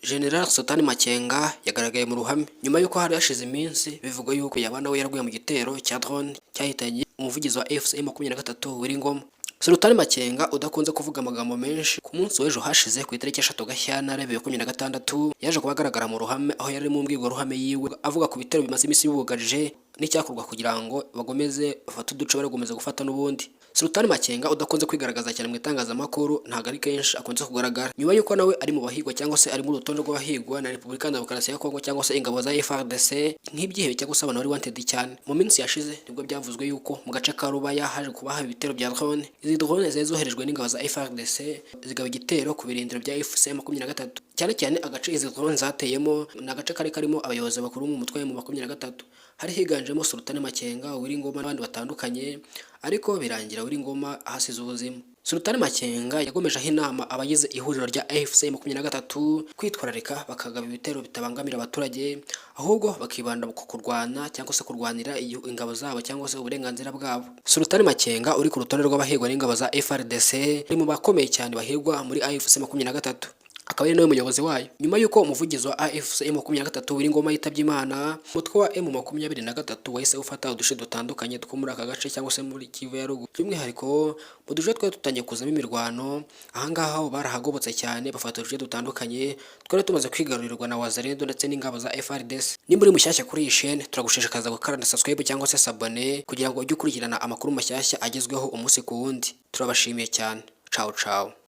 General Sultan Makenga yagaragaye mu ruhame nyuma y'uko hari hashize iminsi bivugwa yuko yaba nawe yaraguye mu gitero cya drone cyahitanye umuvugizi wa FCM23 Wiringoma. Sultan Makenga udakunze kuvuga amagambo menshi, ku munsi w'ejo hashize ku itariki 3 Gashyantare 2026 yaje kuba agaragara mu ruhame aho yari mu mbwirwaruhame yiwe avuga ku bitero bimaze iminsi bibugarije n'icyakorwa kugira ngo bagomeze bafate uduce baragomeza gufata n'ubundi. Sultan Makenga udakunze kwigaragaza cyane mu itangazamakuru ntago ari kenshi akunze kugaragara nyuma y'uko nawe ari mu bahigwa cyangwa se ari mu rutonde rw'abahigwa na Repubulika ya Demokarasi ya Kongo cyangwa se ingabo za FARDC nk'ibyihebe cyangwa se abantu bari wanted cyane. Mu minsi yashize nibwo byavuzwe yuko mu gace ka Rubaya haje kuba haba ibitero bya drone. Izi drone zoherejwe n'ingabo za FARDC zigaba igitero ku birindiro bya FCM23 cyane cyane agace izi drone zateyemo na gace kari karimo abayobozi bakuru mu mutwe mu 23 hari higanjemo Sultan Makenga, Wiringoma n'abandi batandukanye, ariko birangira Wiringoma ahasize ubuzima. Sultan Makenga yagomeje aho inama abagize ihuriro rya FCM23 kwitwararika bakagaba ibitero bitabangamira abaturage, ahubwo bakibanda ku kurwana cyangwa se kurwanira ingabo zabo cyangwa se uburenganzira bwabo. Sultan Makenga uri ku rutonde rw'abahigwa n'ingabo za FARDC ni mu bakomeye cyane bahigwa muri FCM23, akaba ari nawe muyobozi wayo. Nyuma y'uko umuvugizi wa FCM23 Wiringoma yitabye Imana, umutwe wa M23 wahise ufata uduce dutandukanye two muri aka gace cyangwa se muri Kivu ya ruguru. By'umwihariko mu duce twari tutangiye kuzamo imirwano, ahangaha barahagobotse cyane bafata uduce dutandukanye twari tumaze kwigarurirwa na Wazalendo ndetse n'ingabo za FARDC. Nimba uri mushyashya kuri iyi chaîne turagushishikariza gukanda subscribe cyangwa se s'abonner kugira ngo ujye ukurikirana amakuru mashyashya agezweho umunsi ku wundi. Turabashimiye cyane. Ciao ciao.